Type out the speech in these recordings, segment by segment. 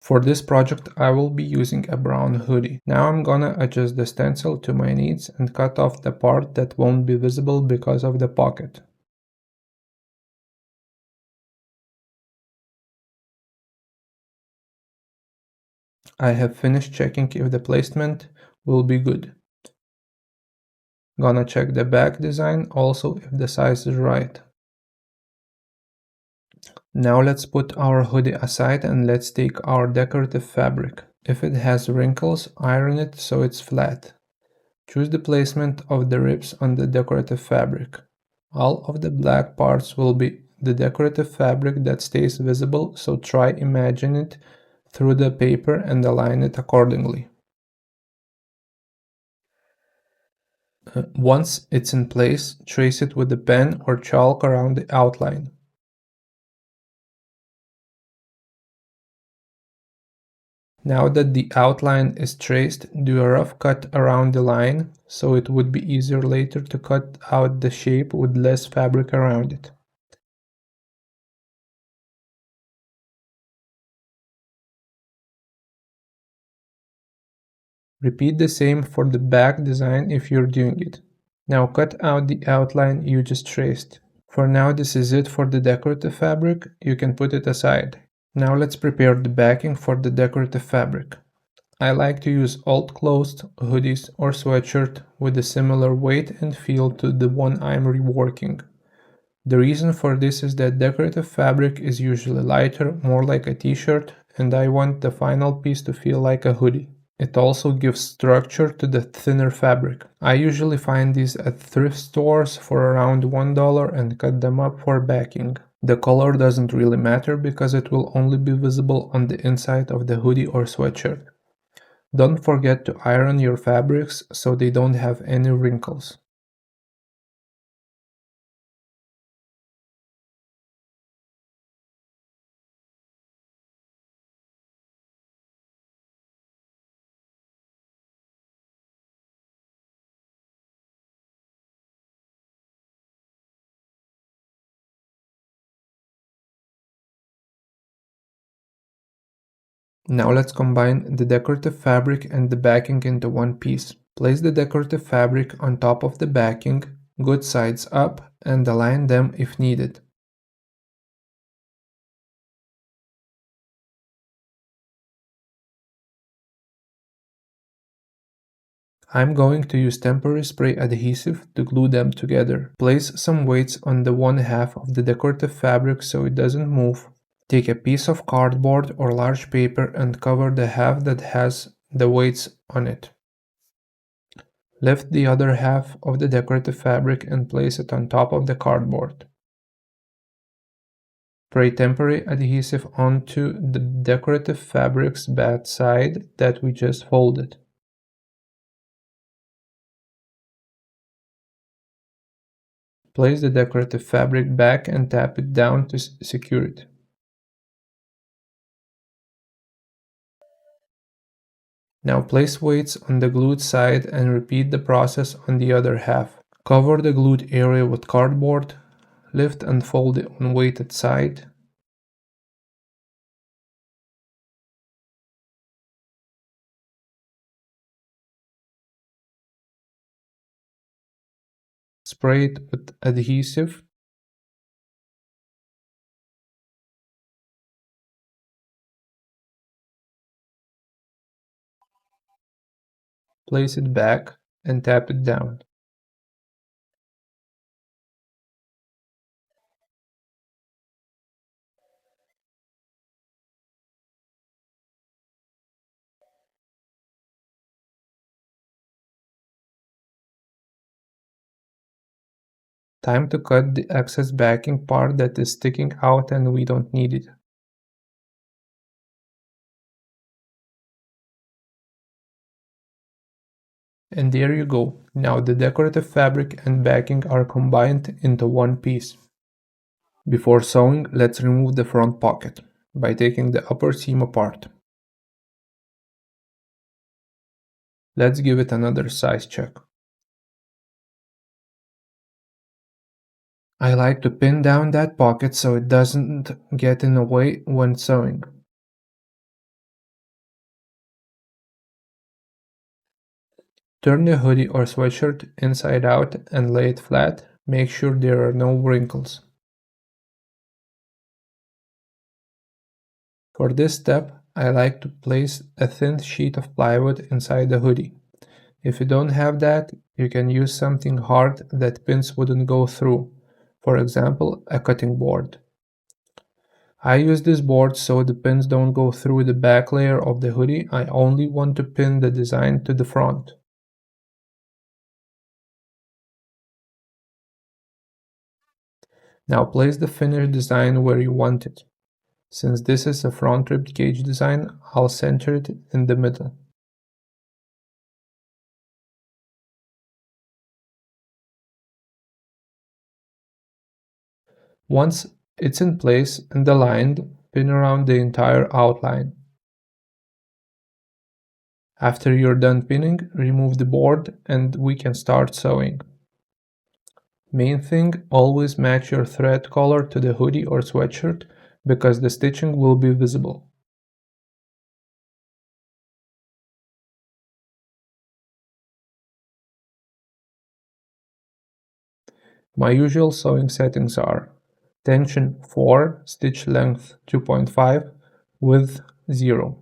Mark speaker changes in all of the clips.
Speaker 1: For this project, I will be using a brown hoodie. Now I'm gonna adjust the stencil to my needs and cut off the part that won't be visible because of the pocket. I have finished checking if the placement will be good. Gonna check the back design also if the size is right. Now let's put our hoodie aside and let's take our decorative fabric. If it has wrinkles, iron it so it's flat. Choose the placement of the ribs on the decorative fabric. All of the black parts will be the decorative fabric that stays visible, so try imagine it through the paper and align it accordingly. Once it's in place, trace it with a pen or chalk around the outline. Now that the outline is traced, do a rough cut around the line, so it would be easier later to cut out the shape with less fabric around it. Repeat the same for the back design if you're doing it. Now cut out the outline you just traced. For now this is it for the decorative fabric, you can put it aside. Now let's prepare the backing for the decorative fabric. I like to use old clothes, hoodies or sweatshirt with a similar weight and feel to the one I'm reworking. The reason for this is that decorative fabric is usually lighter, more like a t-shirt, and I want the final piece to feel like a hoodie. It also gives structure to the thinner fabric. I usually find these at thrift stores for around $1 and cut them up for backing. The color doesn't really matter because it will only be visible on the inside of the hoodie or sweatshirt. Don't forget to iron your fabrics so they don't have any wrinkles. Now let's combine the decorative fabric and the backing into one piece. Place the decorative fabric on top of the backing, good sides up, and align them if needed. I'm going to use temporary spray adhesive to glue them together. Place some weights on the one half of the decorative fabric so it doesn't move. Take a piece of cardboard or large paper and cover the half that has the weights on it. Lift the other half of the decorative fabric and place it on top of the cardboard. Spray temporary adhesive onto the decorative fabric's bad side that we just folded. Place the decorative fabric back and tap it down to secure it. Now place weights on the glued side and repeat the process on the other half. Cover the glued area with cardboard, lift and fold the unweighted side. Spray it with adhesive. Place it back and tap it down. Time to cut the excess backing part that is sticking out and we don't need it. And there you go. Now the decorative fabric and backing are combined into one piece. Before sewing, let's remove the front pocket by taking the upper seam apart. Let's give it another size check. I like to pin down that pocket so it doesn't get in the way when sewing. Turn the hoodie or sweatshirt inside out and lay it flat. Make sure there are no wrinkles. For this step, I like to place a thin sheet of plywood inside the hoodie. If you don't have that, you can use something hard that pins wouldn't go through, for example, a cutting board. I use this board so the pins don't go through the back layer of the hoodie. I only want to pin the design to the front. Now place the finished design where you want it. Since this is a front rib cage design, I'll center it in the middle. Once it's in place and aligned, pin around the entire outline. After you're done pinning, remove the board and we can start sewing. Main thing, always match your thread color to the hoodie or sweatshirt because the stitching will be visible. My usual sewing settings are tension 4, stitch length 2.5, width 0.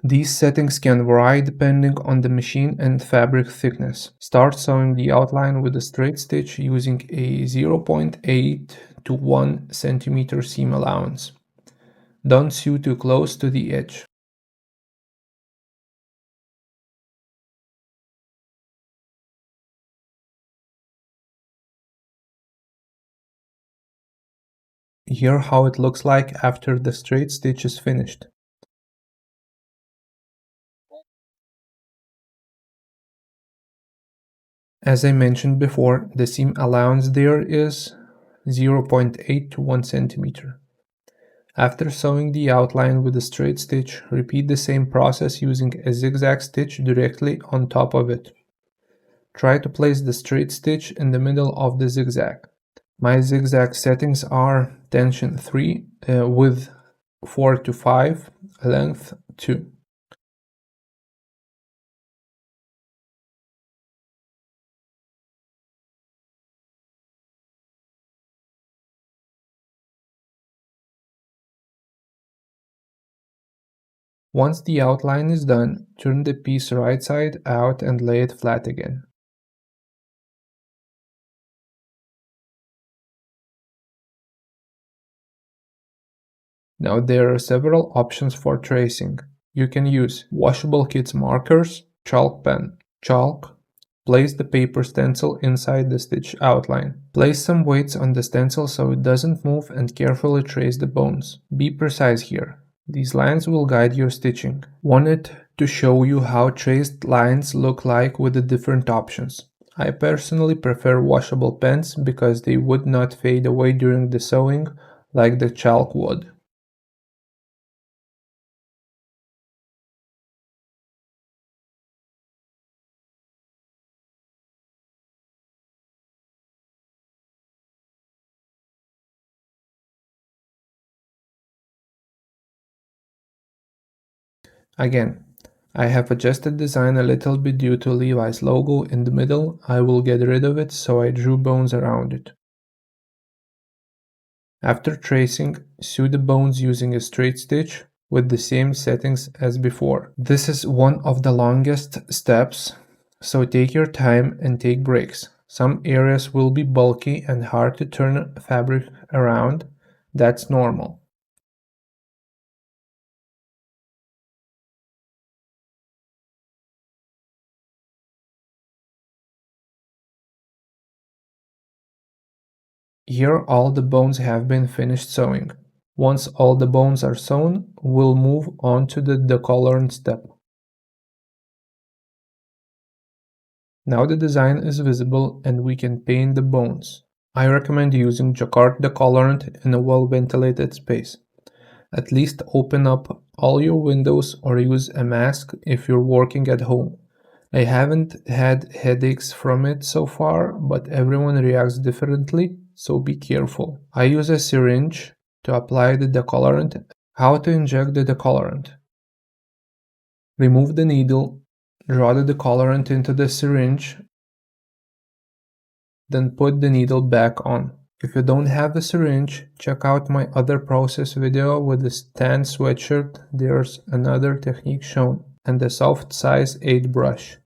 Speaker 1: These settings can vary depending on the machine and fabric thickness. Start sewing the outline with a straight stitch using a 0.8 to 1 cm seam allowance. Don't sew too close to the edge. Here how it looks like after the straight stitch is finished. As I mentioned before, the seam allowance there is 0.8 to 1 cm. After sewing the outline with a straight stitch, repeat the same process using a zigzag stitch directly on top of it. Try to place the straight stitch in the middle of the zigzag. My zigzag settings are tension 3, width 4 to 5, length 2. Once the outline is done, turn the piece right side out and lay it flat again. Now there are several options for tracing. You can use washable kits markers, chalk pen, chalk. Place the paper stencil inside the stitch outline. Place some weights on the stencil so it doesn't move and carefully trace the bones. Be precise here. These lines will guide your stitching. Wanted to show you how traced lines look like with the different options. I personally prefer washable pens because they would not fade away during the sewing like the chalk would. Again, I have adjusted design a little bit due to Levi's logo in the middle. I will get rid of it, so I drew bones around it. After tracing, sew the bones using a straight stitch with the same settings as before. This is one of the longest steps, so take your time and take breaks. Some areas will be bulky and hard to turn fabric around. That's normal. Here all the bones have been finished sewing. Once all the bones are sewn, we'll move on to the decolorant step. Now the design is visible and we can paint the bones. I recommend using jacquard decolorant in a well-ventilated space. At least open up all your windows or use a mask if you're working at home. I haven't had headaches from it so far, but everyone reacts differently, so be careful. I use a syringe to apply the decolorant. How to inject the decolorant? Remove the needle, draw the decolorant into the syringe, then put the needle back on. If you don't have a syringe, check out my other process video with the tan sweatshirt. There's another technique shown, and the soft size 8 brush.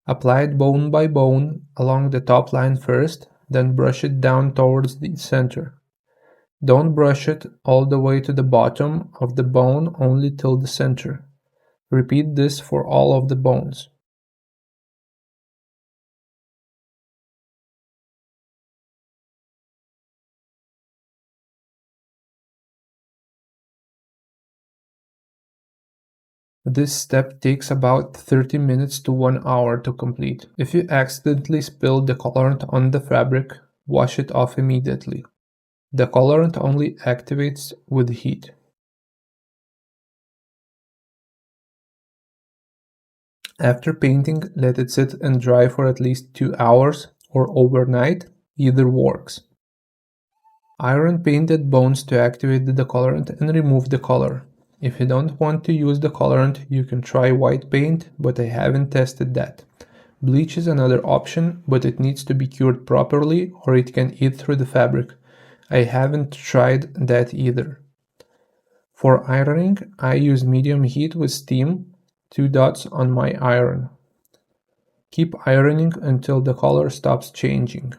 Speaker 1: Apply it bone by bone along the top line first, then brush it down towards the center. Don't brush it all the way to the bottom of the bone, only till the center. Repeat this for all of the bones. This step takes about 30 minutes to 1 hour to complete. If you accidentally spill the colorant on the fabric, wash it off immediately. The colorant only activates with heat. After painting, let it sit and dry for at least 2 hours or overnight, either works. Iron painted bones to activate the decolorant and remove the color. If you don't want to use the colorant, you can try white paint, but I haven't tested that. Bleach is another option, but it needs to be cured properly or it can eat through the fabric. I haven't tried that either. For ironing, I use medium heat with steam, 2 dots on my iron. Keep ironing until the color stops changing.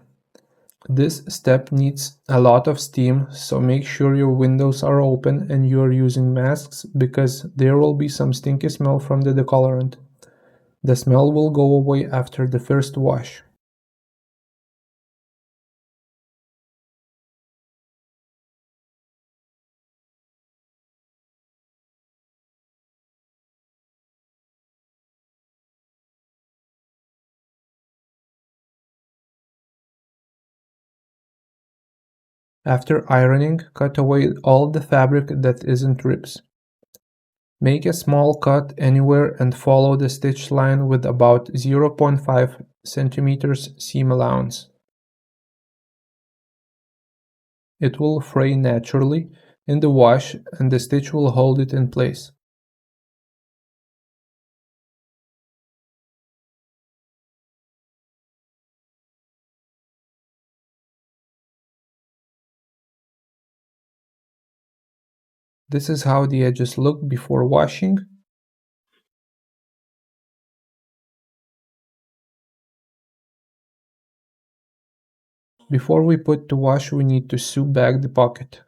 Speaker 1: This step needs a lot of steam, so make sure your windows are open and you are using masks because there will be some stinky smell from the decolorant. The smell will go away after the first wash. After ironing, cut away all the fabric that isn't ribs. Make a small cut anywhere and follow the stitch line with about 0.5 centimeters seam allowance. It will fray naturally in the wash and the stitch will hold it in place. This is how the edges look before washing. Before we put to wash, we need to sew back the pocket.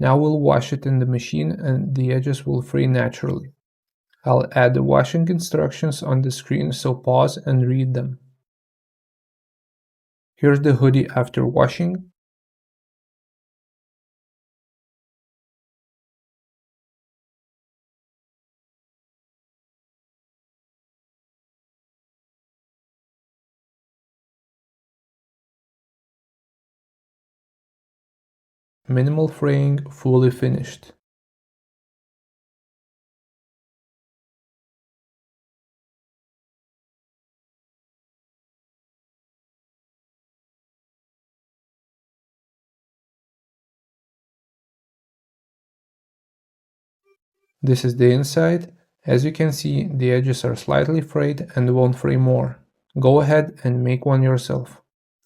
Speaker 1: Now we'll wash it in the machine and the edges will fray naturally. I'll add the washing instructions on the screen, so pause and read them. Here's the hoodie after washing. Minimal fraying, fully finished. This is the inside. As you can see, the edges are slightly frayed and won't fray more. Go ahead and make one yourself.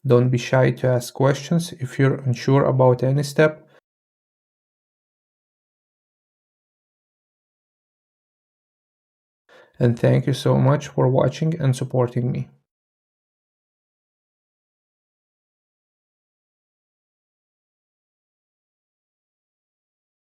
Speaker 1: Don't be shy to ask questions if you're unsure about any step. And thank you so much for watching and supporting me.